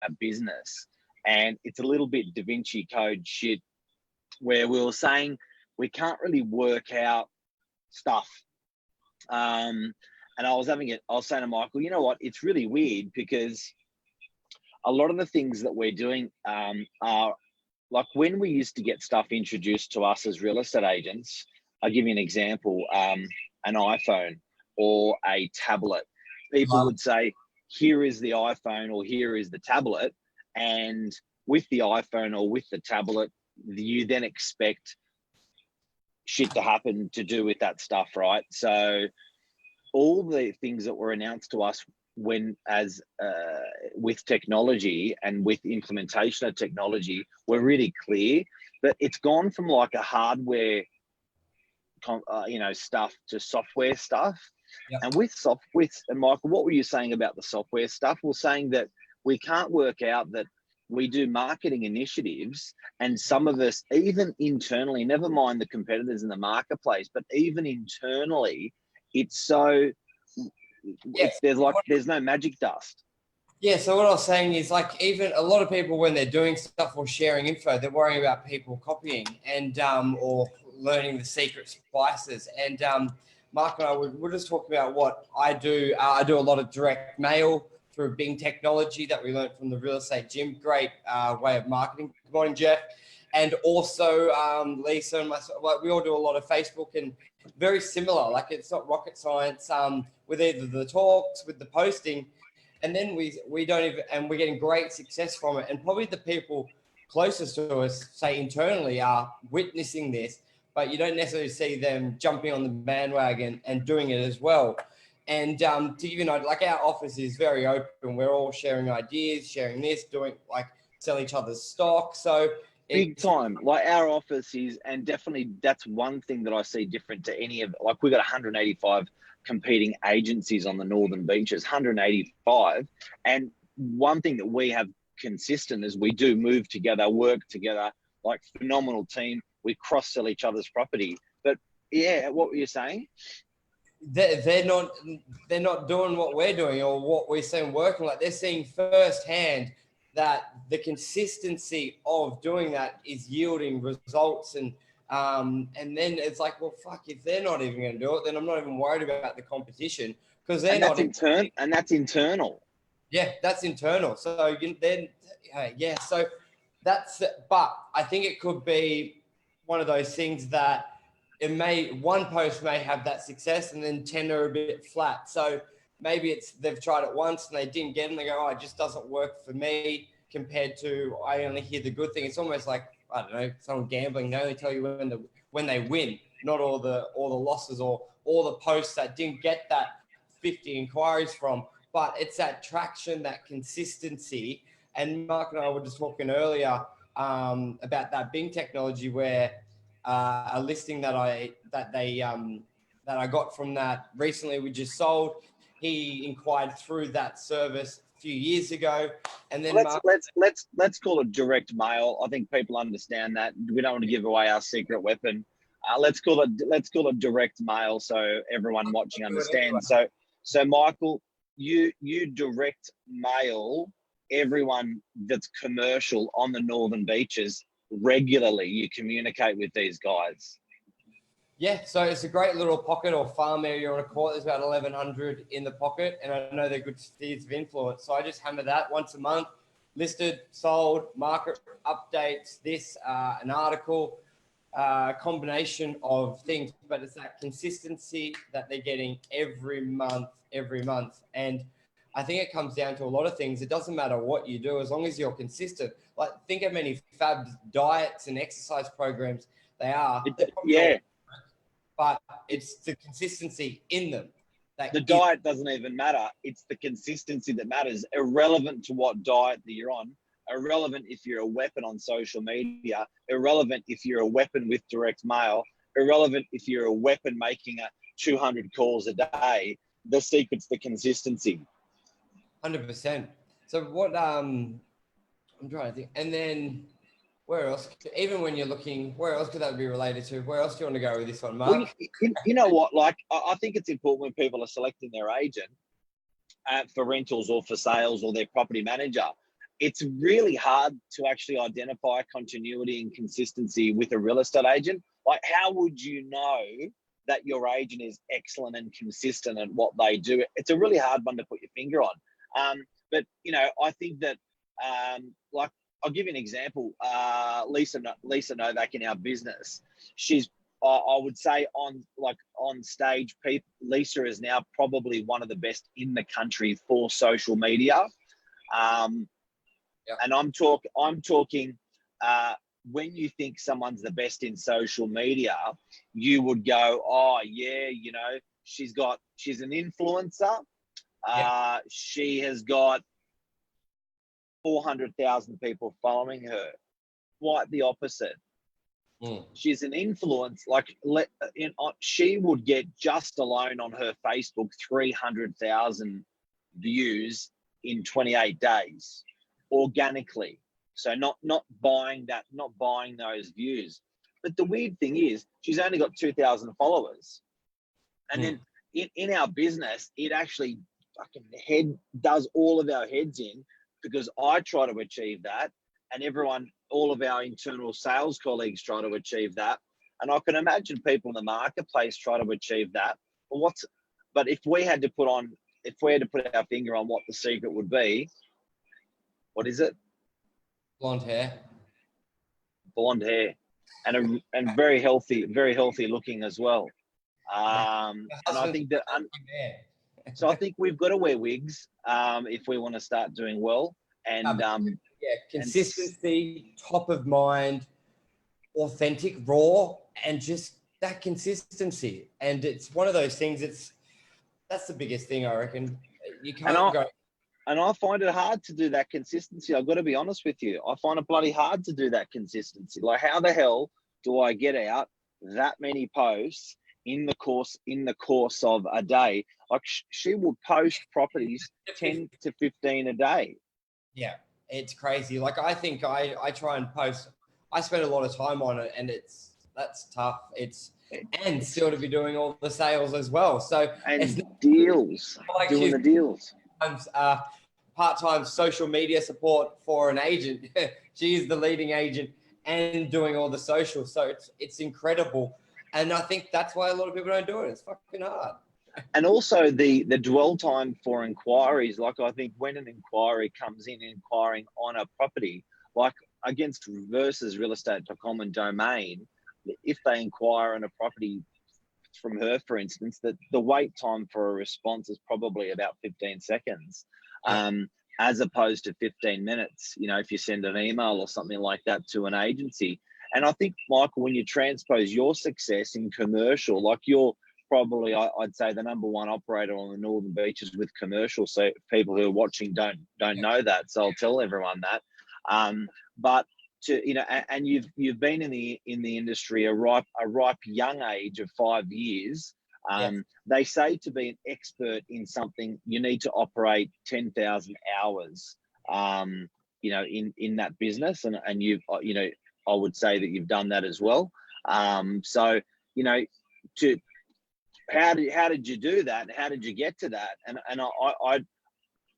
a business, and it's a little bit Da Vinci Code shit, where we were saying we can't really work out stuff. And I was saying to Michael, you know what? It's really weird because a lot of the things that we're doing are like when we used to get stuff introduced to us as real estate agents. I'll give you an example, an iPhone or a tablet. People would say, here is the iPhone or here is the tablet. And with the iPhone or with the tablet, you then expect shit to happen to do with that stuff, right? So all the things that were announced to us with technology and with implementation of technology were really clear, but it's gone from like a hardware stuff to software stuff. Yep. And and Michael, what were you saying about the software stuff? We're saying that we can't work out that we do marketing initiatives, and some of us, even internally, never mind the competitors in the marketplace, but even internally, it's so, there's no magic dust. Yeah, so what I was saying is, like, even a lot of people, when they're doing stuff or sharing info, they're worrying about people copying and or learning the secret spices. And Mark and I we're just talking about what I do. I do a lot of direct mail through Bing technology that we learned from the real estate gym. Great way of marketing. Good morning, Jeff. And also Lisa and myself, like, we all do a lot of Facebook, and very similar. Like, it's not rocket science with either the talks, with the posting. And then we don't even, and we're getting great success from it. And probably the people closest to us, say internally, are witnessing this, but you don't necessarily see them jumping on the bandwagon and doing it as well. And to give you an idea, like, our office is very open. We're all sharing ideas, sharing this, doing, like, sell each other's stock. So big time. Like, our office is, and definitely that's one thing that I see different to any of, like, we've got 185 competing agencies on the Northern Beaches, 185. And one thing that we have consistent is we do move together, work together, like, phenomenal team. We cross-sell each other's property. But yeah, what were you saying? They're not doing what we're doing or what we're seeing working. Like, they're seeing firsthand that the consistency of doing that is yielding results. And then it's like, well, fuck, if they're not even going to do it, then I'm not even worried about the competition, because they're not. And that's internal. Yeah, that's internal. So then, yeah, so that's, but I think it could be one of those things that one post may have that success and then 10 are a bit flat. So maybe it's they've tried it once and they didn't get it, and they go, oh, it just doesn't work for me, compared to I only hear the good thing. It's almost like, I don't know, someone gambling. They only tell you when they win, not all the losses or all the posts that didn't get that 50 inquiries from. But it's that traction, that consistency. And Mark and I were just talking earlier about that Bing technology, where a listing that I got from that recently we just sold. He inquired through that service a few years ago, and then let's call it direct mail. I think people understand that. We don't want to give away our secret weapon. Let's call it direct mail, so everyone watching understands. So Michael, you direct mail everyone that's commercial on the Northern Beaches regularly. You communicate with these guys. Yeah, so it's a great little pocket or farm area you want to call it. There's about 1,100 in the pocket, and I know they're good spheres of influence. So I just hammer that once a month, listed, sold, market updates, an article, combination of things. But it's that consistency that they're getting every month. And I think it comes down to a lot of things. It doesn't matter what you do, as long as you're consistent. Like, think how many fab diets and exercise programs they are. Yeah. But it's the consistency in them. The diet doesn't even matter. It's the consistency that matters, irrelevant to what diet that you're on, irrelevant if you're a weapon on social media, irrelevant if you're a weapon with direct mail, irrelevant if you're a weapon making 200 calls a day. The secret's the consistency. 100%. So what I'm trying to think, and then where else? Even when you're looking, where else could that be related to? Where else do you want to go with this one, Mark? Well, you know what? Like, I think it's important when people are selecting their agent for rentals or for sales or their property manager. it's really hard to actually identify continuity and consistency with a real estate agent. Like, how would you know that your agent is excellent and consistent at what they do? It's a really hard one to put your finger on. But, you know, I think that, like, I'll give you an example. Lisa Novak in our business, she's, I would say on stage, Lisa is now probably one of the best in the country for social media. And I'm talking, when you think someone's the best in social media, you would go, oh yeah, you know, she's an influencer. She has got 400,000 people following her. Quite the opposite. She's an influence. She would get just alone on her Facebook 300,000 views in 28 days, organically. So not buying those views. But the weird thing is, she's only got 2,000 followers, and then in our business, it actually fucking does all of our heads in, because I try to achieve that, and all of our internal sales colleagues try to achieve that, and I can imagine people in the marketplace try to achieve that. But if we had to put our finger on what the secret would be, what is it? Blonde hair, and very healthy looking as well. And I think that. So I think we've got to wear wigs if we want to start doing well. And consistency, top of mind, authentic, raw, and just that consistency. And it's one of those things. That's the biggest thing, I reckon. You can't go. And I find it hard to do that consistency. I've got to be honest with you. I find it bloody hard to do that consistency. Like, how the hell do I get out that many posts in the course of a day? Like, she will post properties 10 to 15 a day. Yeah, it's crazy. Like, I think I try and post. I spend a lot of time on it, and that's tough. And still to be doing all the sales as well. So deals, like doing the deals. Part-time social media support for an agent. She's the leading agent and doing all the social. So it's incredible. And I think that's why a lot of people don't do it. It's fucking hard. And also the dwell time for inquiries. Like, I think when an inquiry comes in, inquiring on a property, like against versus realestate.com and Domain, if they inquire on a property from her, for instance, that the wait time for a response is probably about 15 seconds, as opposed to 15 minutes, you know, if you send an email or something like that to an agency. And I think, Michael, when you transpose your success in commercial, like you're probably, I'd say, the number one operator on the Northern Beaches with commercial. So people who are watching don't know that. So I'll tell everyone that. But to, you know, and you've been in the industry a ripe young age of 5 years. They say to be an expert in something, you need to operate 10,000 hours, you know, in that business. And you've, you know, I would say that you've done that as well. So, you know, how did you do that? How did you get to that? And I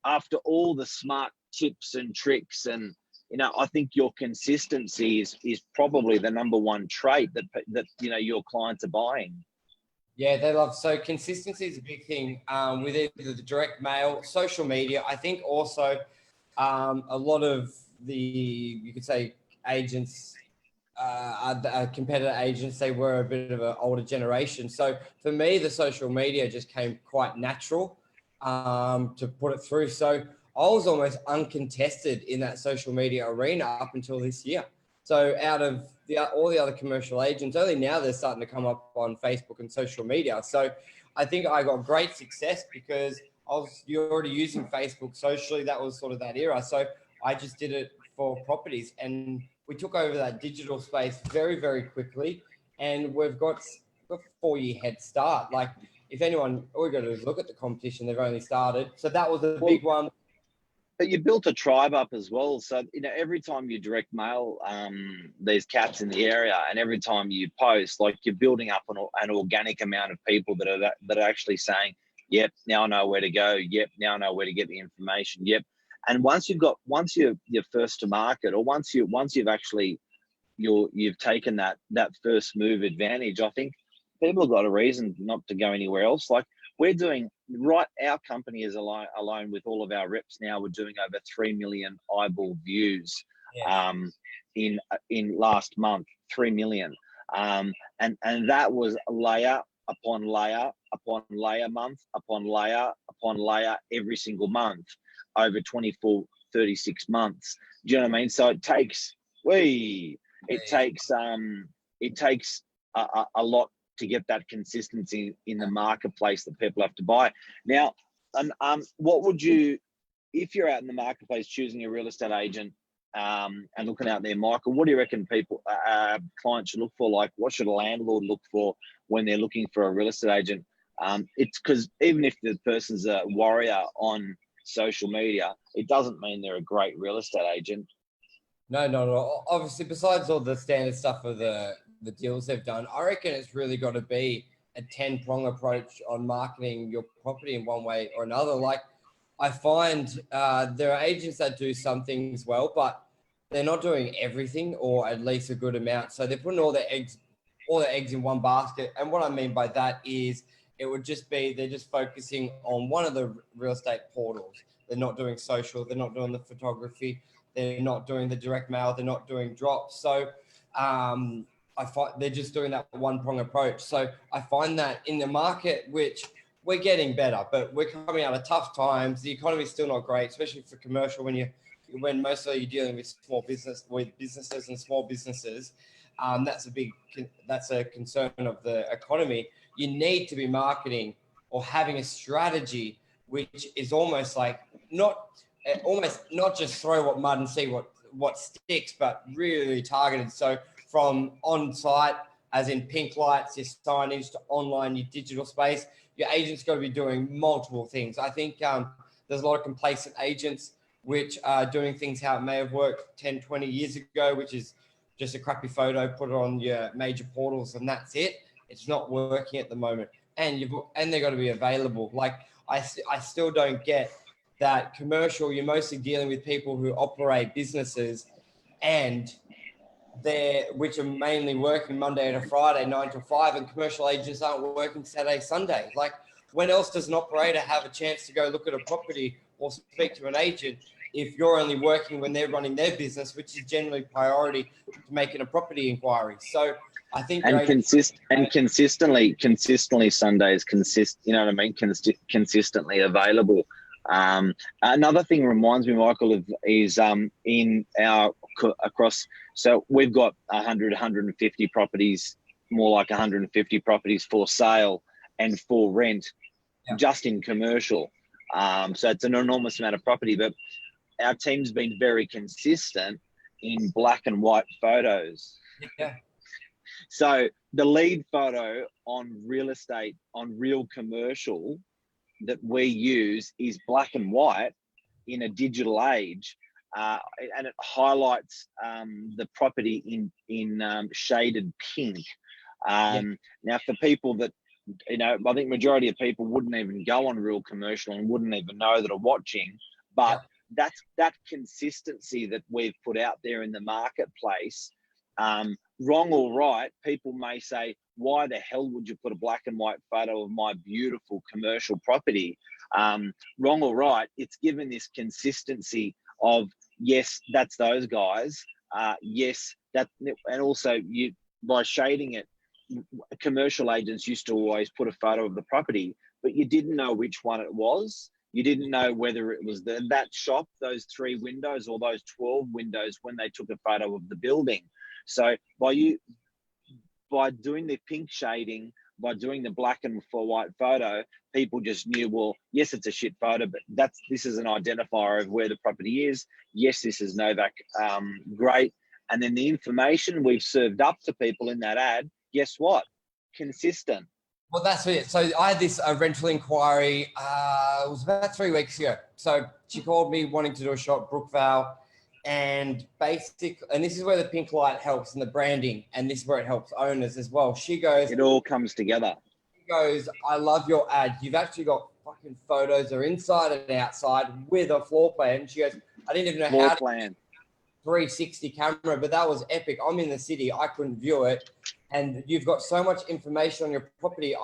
after all the smart tips and tricks, and, you know, I think your consistency is probably the number one trait that you know, your clients are buying. Yeah, they love. So consistency is a big thing with either the direct mail, social media. I think also a lot of you could say agents, competitor agents, they were a bit of an older generation. So for me, the social media just came quite natural to put it through. So I was almost uncontested in that social media arena up until this year. So out of all the other commercial agents, only now they're starting to come up on Facebook and social media. So I think I got great success because you're already using Facebook socially. That was sort of that era. So I just did it for properties, and we took over that digital space very, very quickly. And we've got a 4-year head start. Like, if anyone, all we got to do is look at the competition. They've only started. So that was a big one. But you built a tribe up as well. So, you know, every time you direct mail these cats in the area, and every time you post, like, you're building up an organic amount of people that are actually saying, yep, now I know where to go. Yep, now I know where to get the information. Yep. And once you're first to market, or once you've actually you've taken that first move advantage, I think people have got a reason not to go anywhere else. Like we're doing right, our company is alone with all of our reps now. We're doing over 3 million eyeball views in last month, 3 million, and that was layer upon layer upon layer, month upon layer upon layer, every single month over 24, 36 months. Do you know what I mean? So it takes it takes a lot to get that consistency in the marketplace that people have to buy. Now, what would you, if you're out in the marketplace choosing a real estate agent and looking out there, Michael, what do you reckon clients should look for? Like, what should a landlord look for when they're looking for a real estate agent? It's because even if the person's a warrior on social media, it doesn't mean they're a great real estate agent. No, not at all. Obviously, besides all the standard stuff of the deals they've done, I reckon it's really got to be a 10-prong approach on marketing your property in one way or another. Like I find there are agents that do some things well, but they're not doing everything, or at least a good amount. So they're putting all their eggs in one basket. And what I mean by that is it would just be they're just focusing on one of the real estate portals. They're not doing social. They're not doing the photography. They're not doing the direct mail. They're not doing drops. So I find they're just doing that one-prong approach. So I find that in the market, which we're getting better, but we're coming out of tough times. The economy is still not great, especially for commercial when mostly you're dealing with businesses and small businesses. That's a concern of the economy. You need to be marketing or having a strategy, which is almost not just throw what mud and see what sticks, but really targeted. So from on-site, as in pink lights, your signage, to online, your digital space, your agent's got to be doing multiple things. I think there's a lot of complacent agents which are doing things how it may have worked 10, 20 years ago, which is just a crappy photo, put it on your major portals, and that's it. It's not working at the moment. And they've got to be available. Like I still don't get that commercial. You're mostly dealing with people who operate businesses and which are mainly working Monday to Friday, 9 to 5, and commercial agents aren't working Saturday, Sunday. Like when else does an operator have a chance to go look at a property or speak to an agent if you're only working when they're running their business, which is generally priority to making a property inquiry? So I think consistently Sundays, you know what I mean? Consistently available. Another thing reminds me, Michael, is in our across. So we've got 150 properties, more like 150 properties for sale and for rent, just in commercial. So it's an enormous amount of property, but our team's been very consistent in black and white photos. Yeah. So the lead photo on real estate, on real commercial that we use is black and white in a digital age, and it highlights the property in shaded pink. Now, for people that, I think majority of people wouldn't even go on real commercial and wouldn't even know that are watching, but that's that consistency that we've put out there in the marketplace. Wrong or right, people may say, why the hell would you put a black and white photo of my beautiful commercial property? Wrong or right, it's given this consistency of, yes, that's those guys. Yes, that, and also by shading it, commercial agents used to always put a photo of the property, but you didn't know which one it was. You didn't know whether it was that shop, those 3 windows, or those 12 windows when they took a photo of the building. So by doing the pink shading, by doing the black and white photo, people just knew, well, yes, it's a shit photo, but this is an identifier of where the property is. Yes, this is Novak. Great. And then the information we've served up to people in that ad, guess what? Consistent. Well, that's it. So I had this rental inquiry. It was about 3 weeks ago. So she called me wanting to do a shop, Brookvale, and this is where the pink light helps and the branding, and this is where it helps owners as well. She goes, it all comes together. She goes, I love your ad. You've actually got fucking photos are inside and outside with a floor plan. And she goes, I didn't even know Floor how plan. to 360 camera, but that was epic. I'm in the city. I couldn't view it. And you've got so much information on your property.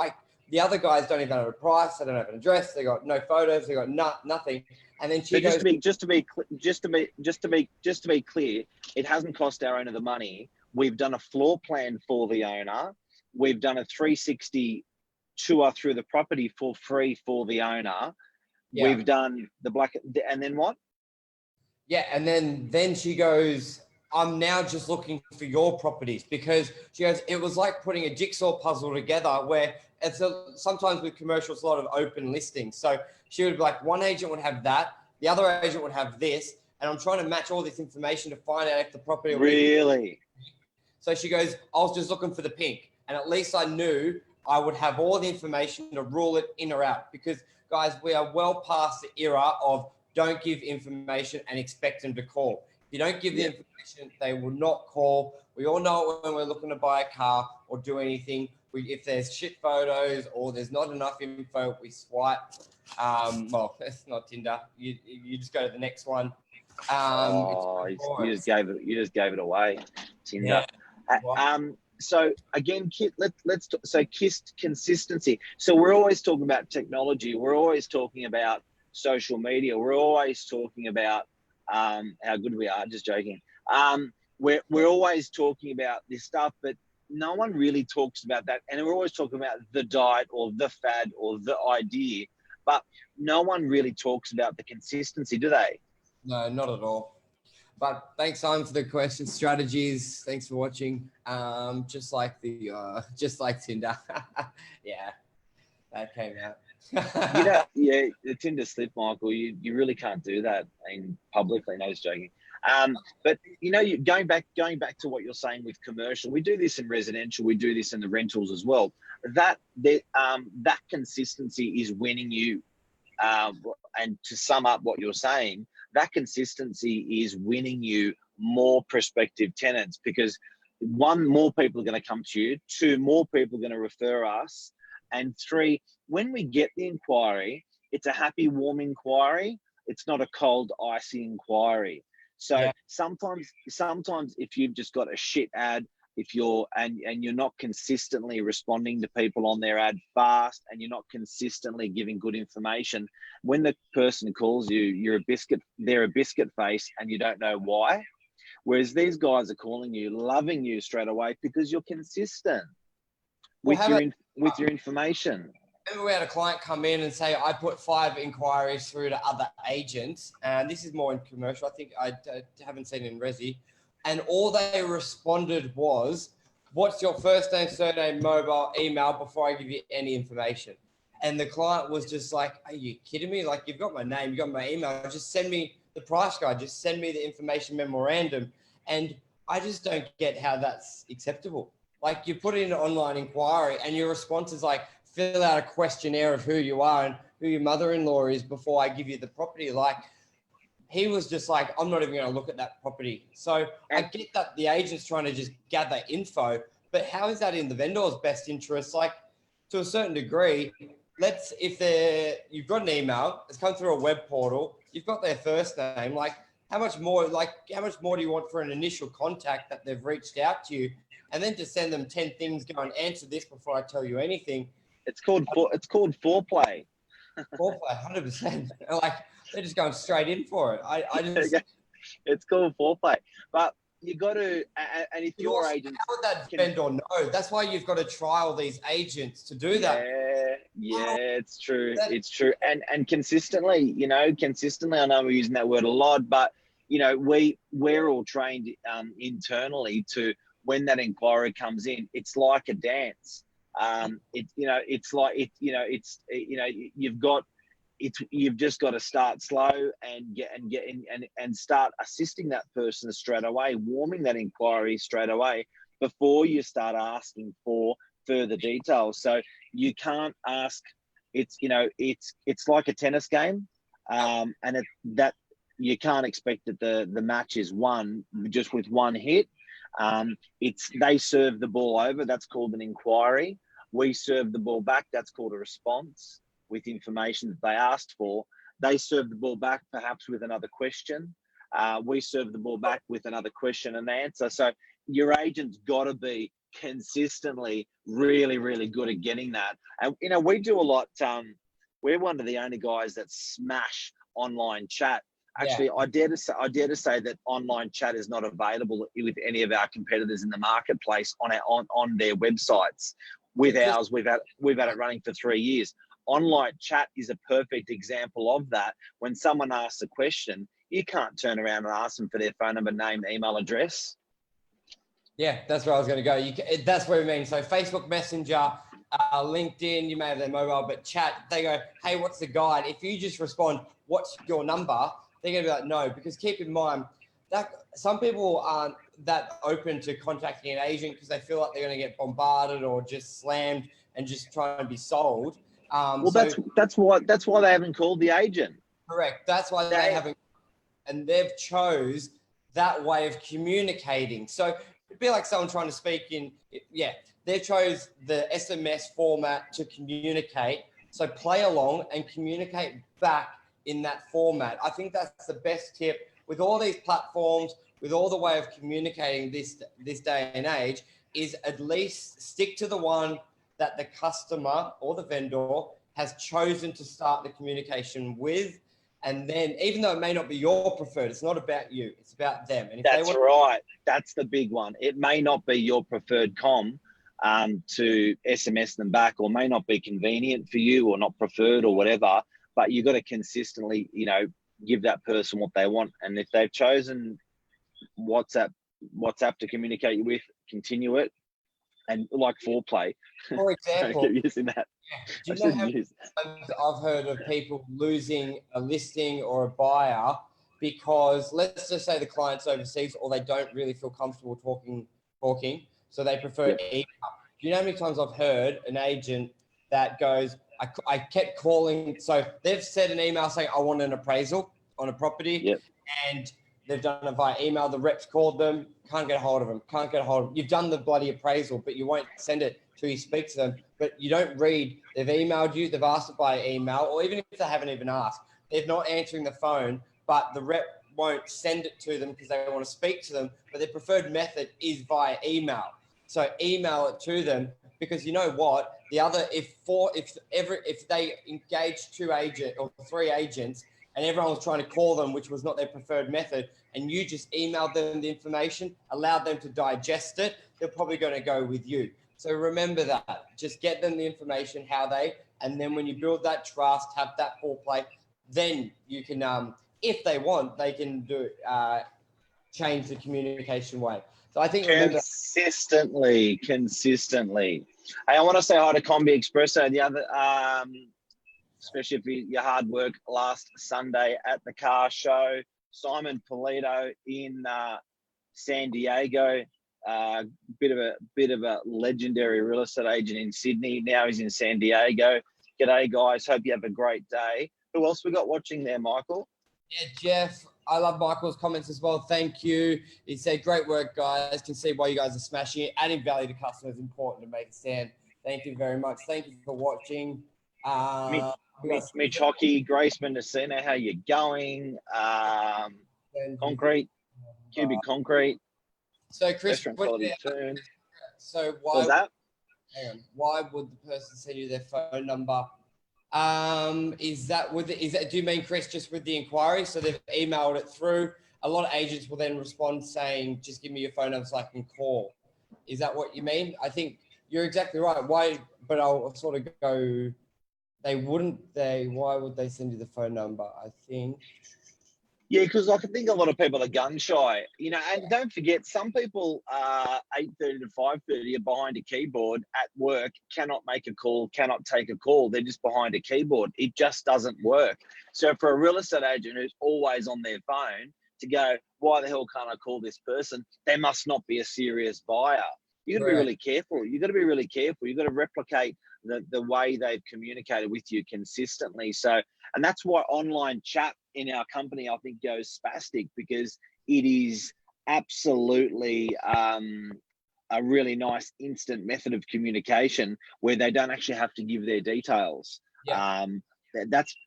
The other guys don't even have a price. They don't have an address. They got no photos. They got nothing. And then she goes, just to be clear, it hasn't cost our owner the money. We've done a floor plan for the owner. We've done a 360 tour through the property for free for the owner. yeah. We've done the black, and then what? Yeah, and then she goes, I'm now just looking for your properties, because she goes, it was like putting a jigsaw puzzle together where sometimes with commercials, a lot of open listings. So she would be like, one agent would have that, the other agent would have this, and I'm trying to match all this information to find out if the property really. So she goes, I was just looking for the pink, and at least I knew I would have all the information to rule it in or out, because guys, we are well past the era of don't give information and expect them to call. If you don't give the information, they will not call. We all know when we're looking to buy a car or do anything. If there's shit photos or there's not enough info, we swipe. Well, that's not Tinder. You just go to the next one. You just gave it away, Tinder. Yeah. So again, so consistency. So we're always talking about technology. We're always talking about social media. We're always talking about how good we are. Just joking. We're always talking about this stuff, but no one really talks about that. And we're always talking about the diet or the fad or the idea, but no one really talks about the consistency, do they? No, not at all. But thanks, Simon, for the question strategies. Thanks for watching. Just like Tinder. Yeah, that came out. The Tinder slip, Michael. You really can't do that in publicly. No, just joking. But going back to what you're saying with commercial, we do this in residential. We do this in the rentals as well. That consistency is winning you. And to sum up what you're saying, that consistency is winning you more prospective tenants, because one, more people are going to come to you. Two, more people are going to refer us. And three, when we get the inquiry, it's a happy, warm inquiry. It's not a cold, icy inquiry. So sometimes if you've just got a shit ad, if you're not consistently responding to people on their ad fast, and you're not consistently giving good information, when the person calls you, they're a biscuit face, and you don't know why. Whereas these guys are calling you, loving you straight away because you're consistent with your information. Remember, we had a client come in and say, I put 5 inquiries through to other agents, and this is more in commercial. I think I haven't seen it in resi. And all they responded was, what's your first name, surname, mobile, email before I give you any information? And the client was just like, are you kidding me? Like, you've got my name, you've got my email, just send me the price guide, just send me the information memorandum. And I just don't get how that's acceptable. Like, you put in an online inquiry and your response is like, fill out a questionnaire of who you are and who your mother-in-law is before I give you the property. Like, he was just like, I'm not even going to look at that property. So I get that the agent's trying to just gather info, but how is that in the vendor's best interest? Like, to a certain degree, you've got an email, it's come through a web portal, you've got their first name, like how much more do you want for an initial contact that they've reached out to you, and then to send them 10 things, go and answer this before I tell you anything. It's called foreplay. Foreplay, 100%. Like, they're just going straight in for it. It's called foreplay. But you got to, and if your agent, how would that vendor know? That's why you've got to trial these agents to do that. Yeah, it's true. It's true. And consistently, I know we're using that word a lot, but we're all trained internally to, when that inquiry comes in, it's like a dance. You've just got to start slow and start assisting that person straight away, warming that inquiry straight away before you start asking for further details. So you can't ask. It's like a tennis game, and you can't expect that the match is won just with one hit. They serve the ball over. That's called an inquiry. We serve the ball back. That's called a response. with information that they asked for. They serve the ball back perhaps with another question. We serve the ball back with another question and answer. So your agent's got to be consistently really, really good at getting that. And, you know, we do a lot. We're one of the only guys that smash online chat. Actually, I dare to say that online chat is not available with any of our competitors in the marketplace on their websites. With ours, we've had it running for 3 years. Online chat is a perfect example of that. When someone asks a question, you can't turn around and ask them for their phone number, name, email address. Yeah, that's where I was going to go. That's what I mean. So Facebook Messenger, LinkedIn, you may have their mobile, but chat, they go, hey, what's the guide? If you just respond, what's your number? They're going to be like, no, because keep in mind that some people aren't that open to contacting an agent because they feel like they're going to get bombarded or just slammed and just trying to be sold. Well, that's why they haven't called the agent. Correct. That's why they haven't, and they've chose that way of communicating. So it'd be like someone trying to speak they chose the SMS format to communicate. So play along and communicate back in that format. I think that's the best tip with all these platforms, with all the way of communicating this day and age, is at least stick to the one that the customer or the vendor has chosen to start the communication with. And then, even though it may not be your preferred, it's not about you, it's about them. And if right. That's the big one. It may not be your preferred com to SMS them back, or may not be convenient for you or not preferred or whatever, but you've got to consistently, you know, give that person what they want. And if they've chosen WhatsApp to communicate with, continue it. And like foreplay, for example, keep using that. Do you know how many times I've heard of people losing a listing or a buyer because, let's just say, the client's overseas or they don't really feel comfortable talking, so they prefer email. Do you know how many times I've heard an agent that goes, I kept calling, so they've sent an email saying, I want an appraisal on a property, and they've done it via email. The rep's called them, can't get a hold of them. You've done the bloody appraisal, but you won't send it till you speak to them. But you don't read. They've emailed you. They've asked it by email, or even if they haven't even asked, they're not answering the phone, but the rep won't send it to them because they want to speak to them. But their preferred method is via email. So email it to them, because you know what? The other, if they engage 2 agents or 3 agents, and everyone was trying to call them, which was not their preferred method, and you just emailed them the information, allowed them to digest it, they're probably going to go with you. So remember that. Just get them the information, and then when you build that trust, have that foreplay, then you can, if they want, they can change the communication way. So I think consistently. Hey, I want to say hi to Combi Espresso, the other, especially for your hard work last Sunday at the car show. Simon Polito in San Diego, bit of a legendary real estate agent in Sydney. Now he's in San Diego. G'day, guys. Hope you have a great day. Who else we got watching there, Michael? Yeah, Jeff. I love Michael's comments as well. Thank you. He said, great work, guys. Can see why you guys are smashing it. Adding value to customers is important to make a stand. Thank you very much. Thank you for watching. Mitch Hockey, Grace Mendocino, how you going? Concrete, Cubic Concrete. So, Chris, so why was that? Hang on. Why would the person send you their phone number? Is that do you mean, Chris, just with the inquiry? So they've emailed it through. A lot of agents will then respond saying, just give me your phone number so I can call. Is that what you mean? I think you're exactly right. Why? But I'll sort of go, why would they send you the phone number? I think. Yeah, because I think a lot of people are gun shy, you know, and don't forget, some people 8:30 to 5:30 are behind a keyboard at work, cannot make a call, cannot take a call. They're just behind a keyboard. It just doesn't work. So for a real estate agent who's always on their phone to go, why the hell can't I call this person? They must not be a serious buyer. You've got to be really careful. You've got to be really careful. You've got to replicate the way they've communicated with you consistently. So, and that's why online chat in our company, I think, goes spastic, because it is absolutely a really nice instant method of communication where they don't actually have to give their details. Yeah.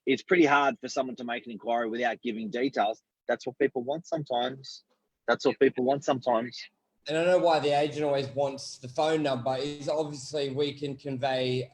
It's pretty hard for someone to make an inquiry without giving details. That's what people want sometimes. And I know why the agent always wants the phone number is obviously we can convey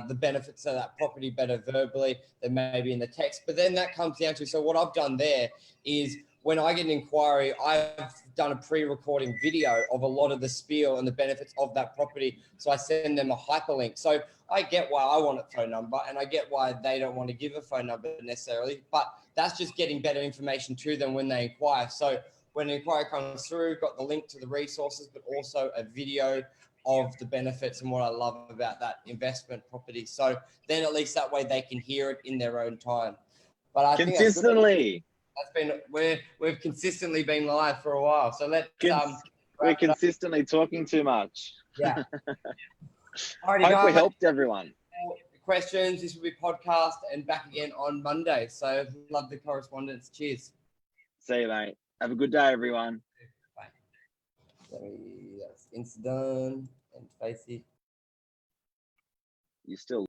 the benefits of that property better verbally than maybe in the text. But then that comes down to, so what I've done there is when I get an inquiry, I've done a pre-recording video of a lot of the spiel and the benefits of that property. So I send them a hyperlink. So I get why I want a phone number and I get why they don't want to give a phone number necessarily, but that's just getting better information to them when they inquire. So when an inquiry comes through, got the link to the resources, but also a video of the benefits and what I love about that investment property. So then at least that way they can hear it in their own time. But I think that's been we've consistently been live for a while. So let's we're consistently talking too much. Yeah. Alrighty, hope we helped everyone. Questions, this will be podcast and back again on Monday. So love the correspondence. Cheers. See you, mate. Have a good day, everyone. Bye. That's Insta done and Facey. You still